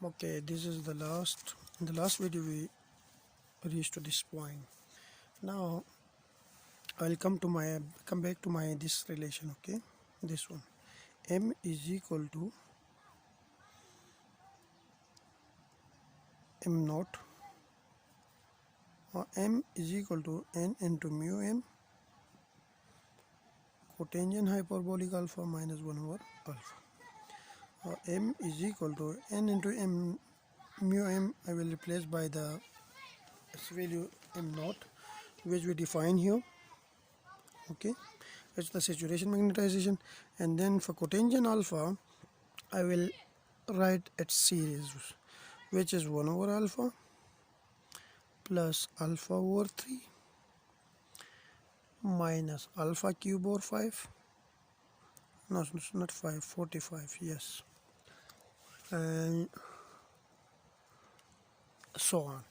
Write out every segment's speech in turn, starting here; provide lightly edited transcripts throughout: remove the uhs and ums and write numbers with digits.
Okay, this is the last. In the last video we reached to this point. Now I'll come back to my this relation. Okay, this one, m is equal to m naught, or m is equal to n into mu m cotangent hyperbolic alpha minus 1 over alpha, or m is equal to n into m mu m. I will replace by the its value m naught, which we define here. Okay, it's the saturation magnetization. And then for cotangent alpha I will write its series, which is 1 over alpha plus alpha over 3 minus alpha cube over 5. No, it's not 5, 45, yes, and so on.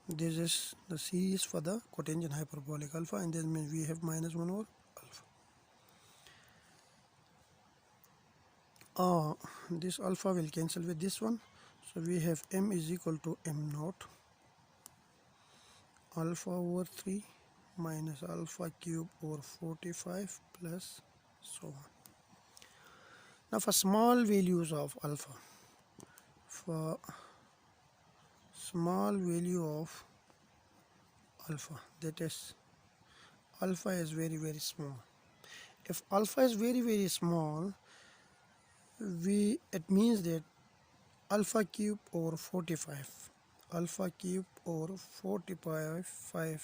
This is the series for the cotangent hyperbolic alpha, and then we have minus 1 over alpha. This alpha will cancel with this one, so we have m is equal to m naught alpha over 3 minus alpha cube over 45 plus so on. Now for small values of alpha, for small value of alpha, that is alpha is very small. If alpha is very small, it means that alpha cube over 45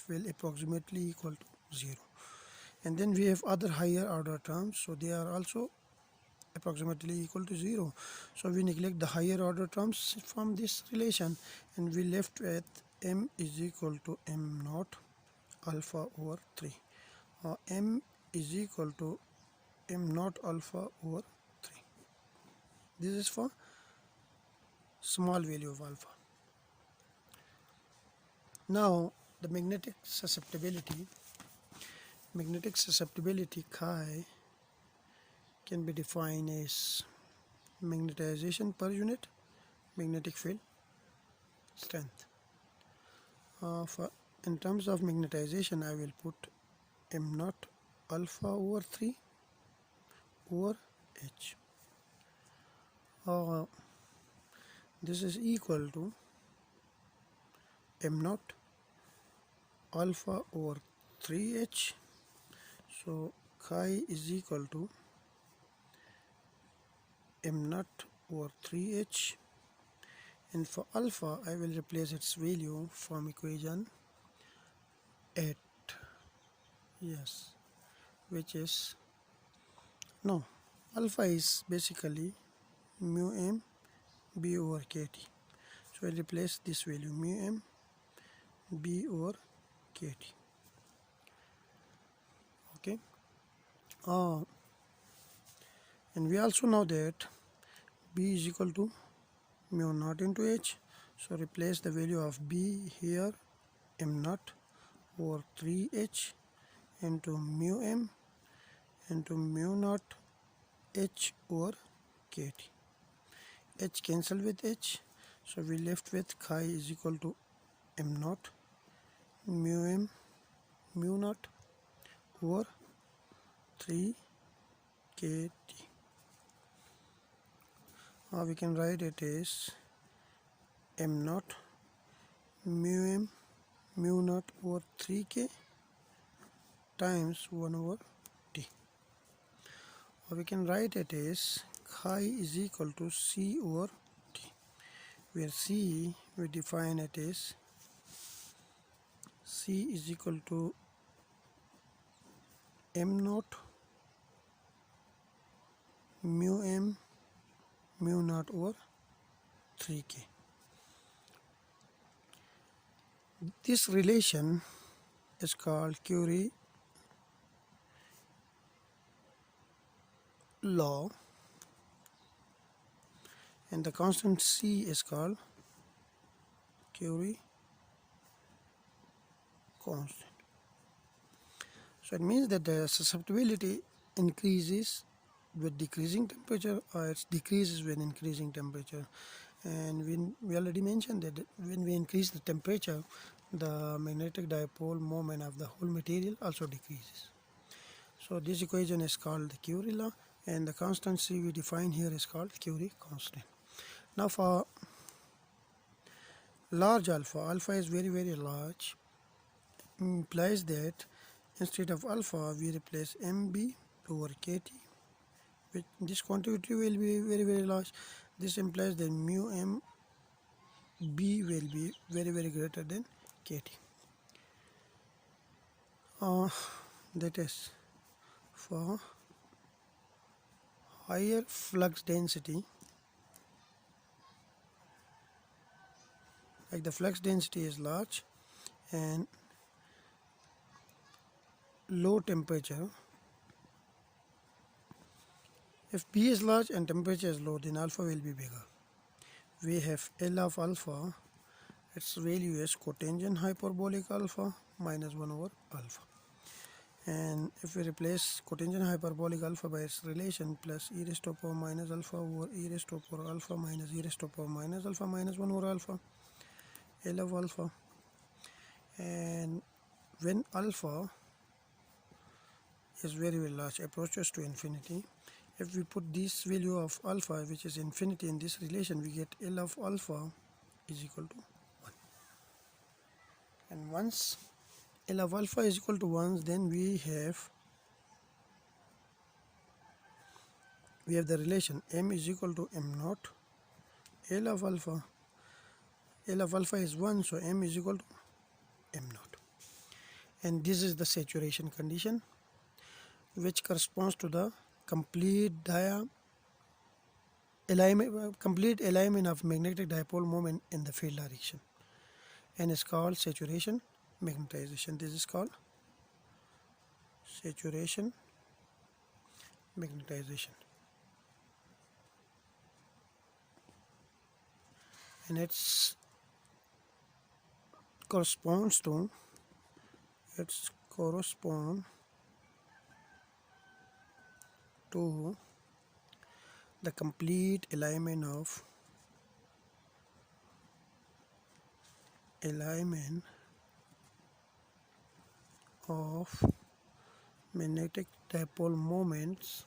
will approximately equal to 0. And then we have other higher order terms, so they are also approximately equal to 0. So we neglect the higher order terms from this relation, and we left with m is equal to m naught alpha over 3, or m is equal to m naught alpha over 3. This is for small value of alpha. Now the magnetic susceptibility chi can be defined as magnetization per unit magnetic field strength. In terms of magnetization, I will put m naught alpha over 3 over h. This is equal to m naught alpha over 3h. So chi is equal to m naught over 3h, and for alpha I will replace its value from equation 8, yes, which is, no, alpha is basically mu m b over kt. So I replace this value mu m b over kt. Okay, and we also know that b is equal to mu naught into h, so replace the value of b here, m naught over 3h into mu m into mu naught h over kt. H cancel with h, so we left with chi is equal to m naught mu m mu naught over 3 kt. We can write it as m naught mu m mu naught over 3k times 1 over t. Or we can write it as chi is equal to c over t, where c we define it as c is equal to m naught mu m mu naught over 3k. This relation is called Curie law, and the constant c is called Curie constant. So it means that the susceptibility increases with decreasing temperature, or it decreases with increasing temperature. And when we already mentioned that when we increase the temperature, the magnetic dipole moment of the whole material also decreases. So this equation is called the Curie law, and the constancy we define here is called Curie constant. Now for large alpha, alpha is very large, implies that instead of alpha we replace mb over kt, which this quantity will be very large. This implies that mu m b will be very greater than kt. That is, for higher flux density, like the flux density is large and low temperature, if B is large and temperature is low, then alpha will be bigger. We have L of alpha, its value is cotangent hyperbolic alpha minus 1 over alpha. And if we replace cotangent hyperbolic alpha by its relation plus e raised to power minus alpha over e raised to power alpha minus e raised to power minus alpha minus 1 over alpha, L of alpha. And when alpha is very large, approaches to infinity, if we put this value of alpha, which is infinity, in this relation, we get L of alpha is equal to 1. And once L of alpha is equal to 1, then we have the relation m is equal to m naught L of alpha. L of alpha is 1, so m is equal to m naught. And this is the saturation condition, which corresponds to the complete alignment of magnetic dipole moment in the field direction, and is called saturation magnetization. This is called saturation magnetization, and it corresponds to the complete alignment of magnetic dipole moments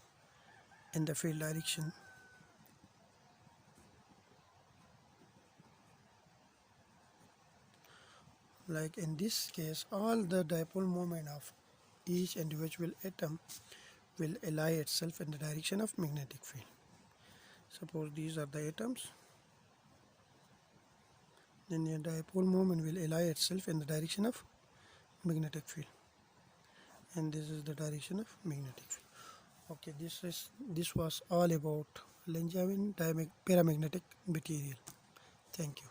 in the field direction. Like in this case, all the dipole moment of each individual atom will ally itself in the direction of magnetic field. Suppose these are the atoms, then the dipole moment will ally itself in the direction of magnetic field, and this is the direction of magnetic field. Okay, this was all about Langevin paramagnetic material. Thank you.